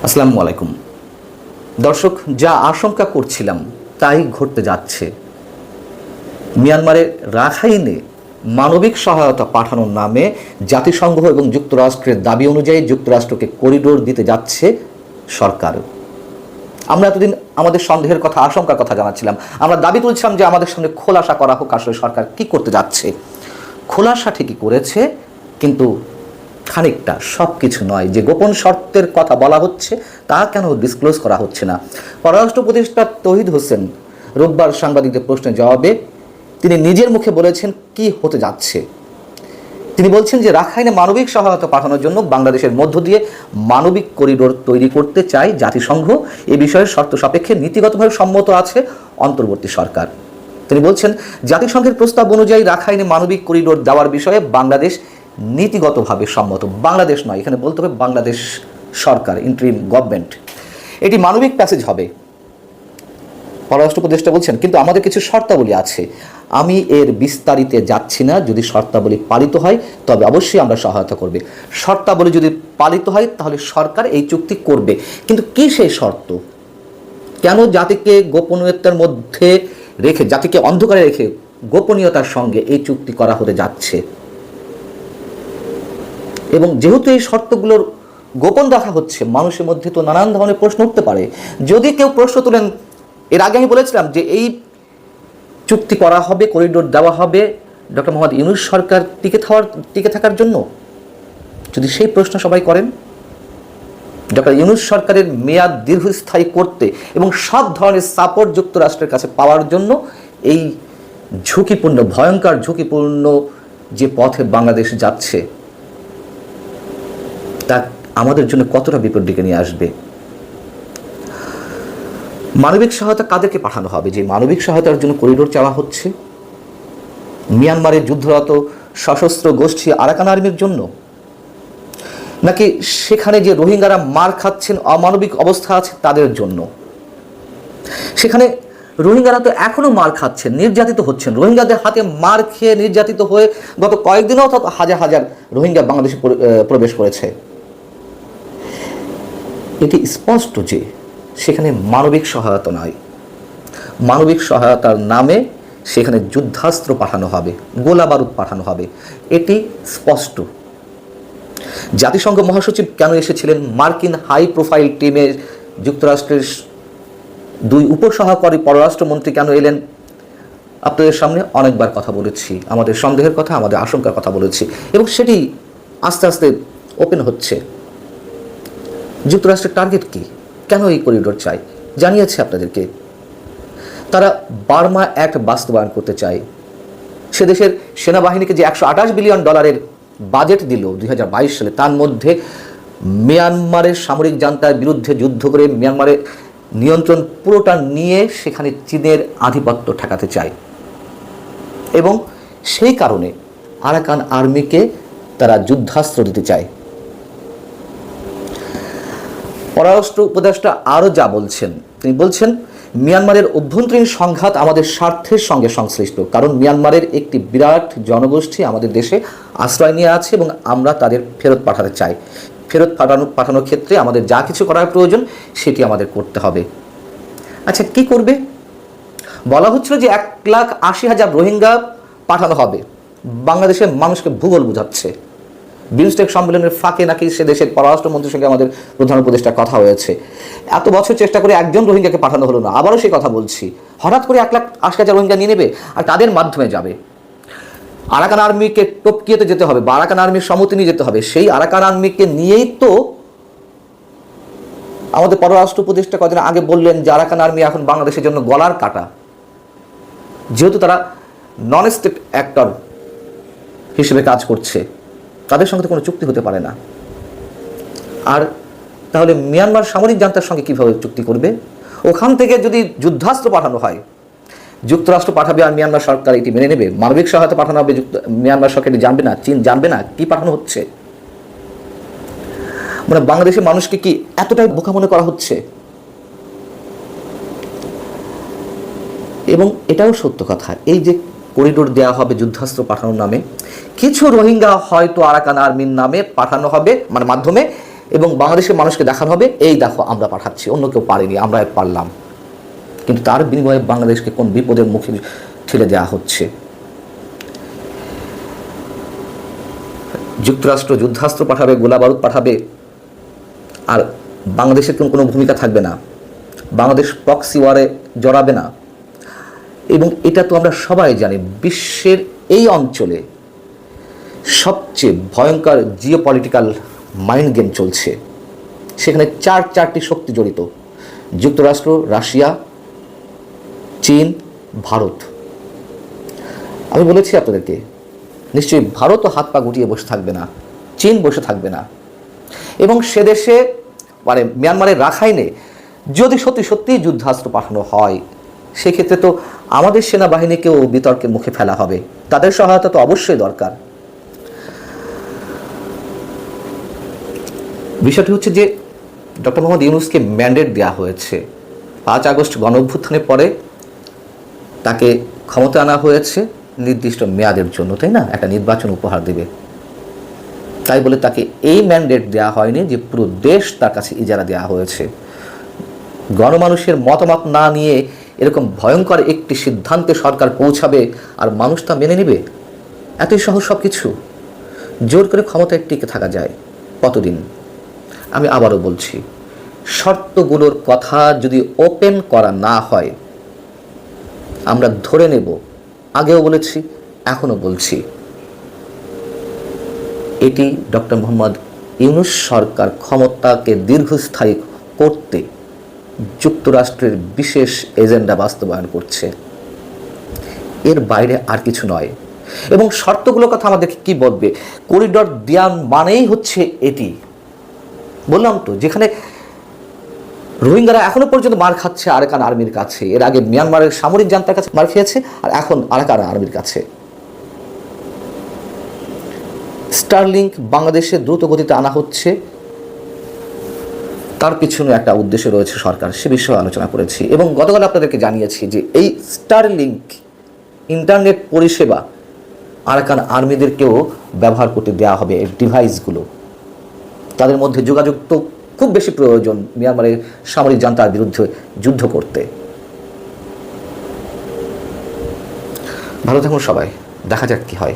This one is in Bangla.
আসসালামু আলাইকুম দর্শক, যা আশঙ্কা করছিলাম তাই ঘটতে যাচ্ছে। মিয়ানমারের রাখাইনে মানবিক সহায়তা পাঠানোর নামে জাতিসংঘ এবং যুক্তরাষ্ট্রের দাবি অনুযায়ী যুক্তরাষ্ট্রকে করিডোর দিতে যাচ্ছে সরকার। আমরা এতদিন আমাদের সন্দেহের কথা, আশঙ্কার কথা জানাচ্ছিলাম। আমরা দাবি তুলছিলাম যে আমাদের সামনে খোলাসা করা হোক আসলে সরকার কি করতে যাচ্ছে। খোলাসা ঠিকই করেছে, কিন্তু খানিকটা, সব কিছু নয়। যে গোপন শর্তের কথা বলা হচ্ছে তা কেন ডিসক্লোজ করা হচ্ছে না? পররাষ্ট্র উপদেষ্টা তৌহিদ হোসেন রোববার সাংবাদিকদের প্রশ্নের জবাবে তিনি নিজের মুখে বলেছেন কি হতে যাচ্ছে। তিনি বলছেন যে রাখাইনে মানবিক সহায়তা পাঠানোর জন্য বাংলাদেশের মধ্য দিয়ে মানবিক করিডোর তৈরি করতে চায় জাতিসংঘ। এ বিষয়ে শর্ত সাপেক্ষে নীতিগতভাবে সম্মত আছে অন্তর্বর্তী সরকার। তিনি বলছেন জাতিসংঘের প্রস্তাব অনুযায়ী রাখাইনে মানবিক করিডোর দেওয়ার বিষয়ে বাংলাদেশ নীতিগতভাবে সম্মত। বাংলাদেশ নয়, এখানে বলতে হবে বাংলাদেশ সরকার, ইন্টারিম গভর্নমেন্ট। এটি মানবিক প্যাসেজ হবে, পররাষ্ট্র উপদেষ্টা বলছেন, কিন্তু আমাদের কিছু শর্তাবলী আছে। আমি এর বিস্তারিতে যাচ্ছি না। যদি শর্তাবলী পালিত হয় তবে অবশ্যই আমরা সহায়তা করবে। শর্তাবলী যদি পালিত হয় তাহলে সরকার এই চুক্তি করবে। কিন্তু কি সেই শর্ত? কেন জাতিকে গোপনীয়তার মধ্যে রেখে, জাতিকে অন্ধকারে রেখে গোপনীয়তার সঙ্গে এই চুক্তি করা হতে যাচ্ছে? এবং যেহেতু এই শর্তগুলোর গোপন রাখা হচ্ছে, মানুষের মধ্যে তো নানান ধরনের প্রশ্ন উঠতে পারে। যদি কেউ প্রশ্ন তোলেন, এর আগে আমি বলেছিলাম যে এই চুক্তি করা হবে, করিডোর দেওয়া হবে ডক্টর মোহাম্মদ ইউনূস সরকার টিকে থাকার জন্য। যদি সেই প্রশ্ন সবাই করেন, ডক্টর ইউনূস সরকারের মেয়াদ দীর্ঘস্থায়ী করতে এবং সব ধরনের সাপোর্ট যুক্তরাষ্ট্রের কাছে পাওয়ার জন্য এই ঝুঁকিপূর্ণ, ভয়ঙ্কর ঝুঁকিপূর্ণ যে পথে বাংলাদেশ যাচ্ছে তা আমাদের জন্য কতটা বিপদ ডেকে নিয়ে আসবে। মানবিক সহায়তা কাদেরকে পাঠানো হবে? যে মানবিক সহায়তার জন্য করিডোর চাওয়া হচ্ছে মিয়ানমারের যুদ্ধরত সশস্ত্র গোষ্ঠী আরাকান আর্মির জন্য, নাকি সেখানে যে রোহিঙ্গারা মার খাচ্ছেন, অমানবিক অবস্থা আছে তাদের জন্য? সেখানে রোহিঙ্গারা তো এখনো মার খাচ্ছেন, নির্যাতিত হচ্ছেন। রোহিঙ্গাদের হাতে মার খেয়ে নির্যাতিত হয়ে গত কয়েকদিনেও তো হাজার হাজার রোহিঙ্গা বাংলাদেশে প্রবেশ করেছে। এটি স্পষ্ট যে সেখানে মানবিক সহায়তা নয়, মানবিক সহায়তার নামে সেখানে যুদ্ধাস্ত্র পাঠানো হবে, গোলা বারুদ পাঠানো হবে। এটি স্পষ্ট। জাতিসংঘ মহাসচিব কেন এসেছিলেন? মার্কিন হাই প্রোফাইল টিমের যুক্তরাষ্ট্রের দুই উপসহকারী পররাষ্ট্রমন্ত্রী কেন এলেন? আপনাদের সামনে অনেকবার কথা বলেছি, আমাদের সন্দেহের কথা, আমাদের আশঙ্কার কথা বলেছি, এবং সেটি আস্তে আস্তে ওপেন হচ্ছে। যুক্তরাষ্ট্রের টার্গেট কি? কেন এই করিডোর চায়? জানিয়েছে আপনাদেরকে। তারা বার্মা অ্যাক্ট বাস্তবায়ন করতে চায়। সে দেশের সেনাবাহিনীকে যে $128 বিলিয়ন বাজেট দিল 2022 সালে, তার মধ্যে মিয়ানমারের সামরিক জান্তার বিরুদ্ধে যুদ্ধ করে মিয়ানমারের নিয়ন্ত্রণ পুরোটা নিয়ে সেখানে চীনের আধিপত্য ঠেকাতে চায়। এবং সেই কারণে আরাকান আর্মিকে তারা যুদ্ধাস্ত্র দিতে চায়। পররাষ্ট্র উপদেষ্টা আরও যা বলছেন, তিনি বলছেন মিয়ানমারের অভ্যন্তরীণ সংঘাত আমাদের স্বার্থের সঙ্গে সংশ্লিষ্ট, কারণ মিয়ানমারের একটি বিরাট জনগোষ্ঠী আমাদের দেশে আশ্রয় নিয়ে আছে এবং আমরা তাদের ফেরত পাঠাতে চাই। ফেরত পাঠানোর ক্ষেত্রে আমাদের যা কিছু করার প্রয়োজন সেটি আমাদের করতে হবে। আচ্ছা, কি করবে? বলা হচ্ছিল যে 1,80,000 রোহিঙ্গা পাঠানো হবে। বাংলাদেশের মানুষকে ভূগোল বোঝাচ্ছে। বিমস্টেক সম্মেলনের ফাঁকে নাকি সে দেশের পররাষ্ট্রমন্ত্রীর সঙ্গে আমাদের প্রধান উপদেষ্টার কথা হয়েছে। এত বছর চেষ্টা করে একজন রোহিঙ্গাকে পাঠানো হলো না। আবারও সেই কথা বলছি, হঠাৎ করে 1,80,000 রোহিঙ্গা নিয়ে নেবে আর তাদের মাধ্যমে যাবে। আরাকান আর্মিকে টপকিয়েতে যেতে হবে বা আরাকান আর্মির সম্মতি নিয়ে যেতে হবে। সেই আরাকান আর্মিকে নিয়েই তো আমাদের পররাষ্ট্র উপদেষ্টা কদিন আগে বললেন যে আরাকান আর্মি এখন বাংলাদেশের জন্য গলার কাটা, যেহেতু তারা নন স্টেট অ্যাক্টর হিসেবে কাজ করছে, তাদের সঙ্গে তো কোনো চুক্তি হতে পারে না। আর তাহলে মিয়ানমার সামরিক জান্তার সঙ্গে কীভাবে চুক্তি করবে? ওখান থেকে যদি যুদ্ধাস্ত্র পাঠানো হয়, যুক্তরাষ্ট্র পাঠাবে আর মিয়ানমার সরকার এটি মেনে নেবে? মানবিক সহায়তা পাঠানো হবে, মিয়ানমার সরকার এটি জানবে না, চীন জানবে না কি পাঠানো হচ্ছে? মানে বাংলাদেশের মানুষকে কি এতটাই বোকা মনে করা হচ্ছে? এবং এটাও সত্য কথা, এই যে করিডোর দেওয়া হবে যুদ্ধাস্ত্র পাঠানোর নামে, কিছু রোহিঙ্গা হয়তো আরাকান আর্মির নামে পাঠানো হবে, মানে মাধ্যমে এবং বাংলাদেশের মানুষকে দেখানো হবে এই দেখো আমরা পাঠাচ্ছি, অন্য কেউ পারেনি, আমরা পারলাম। কিন্তু তার বিনিময়ে বাংলাদেশকে কোন বিপদের মুখে ঠেলে দেওয়া হচ্ছে। যুক্তরাষ্ট্র যুদ্ধাস্ত্র পাঠাবে, গোলাবারুদ পাঠাবে, আর বাংলাদেশের কোনো ভূমিকা থাকবে না, বাংলাদেশ প্রক্সি ওয়ারে জড়াবে না। এবং এটা তো আমরা সবাই জানি, বিশ্বের এই অঞ্চলে সবচেয়ে ভয়ঙ্কর জিওপলিটিক্যাল মাইন্ড গেম চলছে। সেখানে চারটি শক্তি জড়িত: যুক্তরাষ্ট্র, রাশিয়া, চীন, ভারত। আমি বলেছি আপনাদেরকে, নিশ্চয়ই ভারতও হাত পা গুটিয়ে বসে থাকবে না, চীন বসে থাকবে না। এবং সে দেশে মানে মিয়ানমারের রাখাইনে যদি সত্যি যুদ্ধাস্ত্র পাঠানো হয়, সেক্ষেত্রে তো আমাদের সেনাবাহিনীকেও বিতর্কের মুখে ফেলা হবে, তাদের সহায়তা তো অবশ্যই দরকার। বিষয়টি হচ্ছে যে ডক্টর মোহাম্মদ ইউনূসকে ম্যান্ডেট দেওয়া হয়েছে 5 আগস্ট গণ অভ্যুত্থানের পরে, তাকে ক্ষমতা আনা হয়েছে নির্দিষ্ট মেয়াদের জন্য, তাই না? একটা নির্বাচন উপহার দেবে, তাই বলে তাকে এই ম্যান্ডেট দেওয়া হয়নি যে পুরো দেশ তার কাছে ইজারা দেওয়া হয়েছে। গণমানুষের মতামত না নিয়ে এরকম ভয়ঙ্কর একটি সিদ্ধান্তে সরকার পৌঁছাবে আর মানুষ তা মেনে নেবে? এতই সহজ সব কিছু? জোর করে ক্ষমতায় টিকে থাকা যায় কতদিন? আমি আবারও বলছি, শর্তগুলোর কথা যদি ওপেন করা না হয়, আমরা ধরে নেব, আগেও বলেছি এখনও বলছি, এটি ডক্টর মোহাম্মদ ইউনূস সরকার ক্ষমতাকে দীর্ঘস্থায়ী করতে যুক্তরাষ্ট্রের বিশেষ এজেন্ডা বাস্তবায়ন করছে, এর বাইরে আর কিছু নয়। এবং শর্তগুলোর কথা আমাদেরকে কি বলবে? করিডোর দেওয়া মানেই হচ্ছে এটি, বললাম তো, যেখানে রোহিঙ্গারা এখনো পর্যন্ত মার খাচ্ছে আরাকান আর্মির কাছে, এর আগে মিয়ানমারের সামরিক জান্তার কাছে মার খেয়েছে, আর এখন আরাকান আর্মির কাছে। স্টারলিংক বাংলাদেশে দ্রুত গতিতে আনা হচ্ছে, তার পিছনে একটা উদ্দেশ্য রয়েছে সরকার, সে বিষয়ে আলোচনা করেছি। এবং গতকাল আপনাদেরকে জানিয়েছি যে এই স্টারলিংক ইন্টারনেট পরিষেবা আরাকান আর্মিদেরকেও ব্যবহার করতে দেওয়া হবে। এই ডিভাইসগুলো, তাদের মধ্যে যোগাযোগ তো খুব বেশি প্রয়োজন মিয়ানমারের সামরিক জান্তার বিরুদ্ধে যুদ্ধ করতে। ভালো থাকুন সবাই, দেখা যাক কি হয়।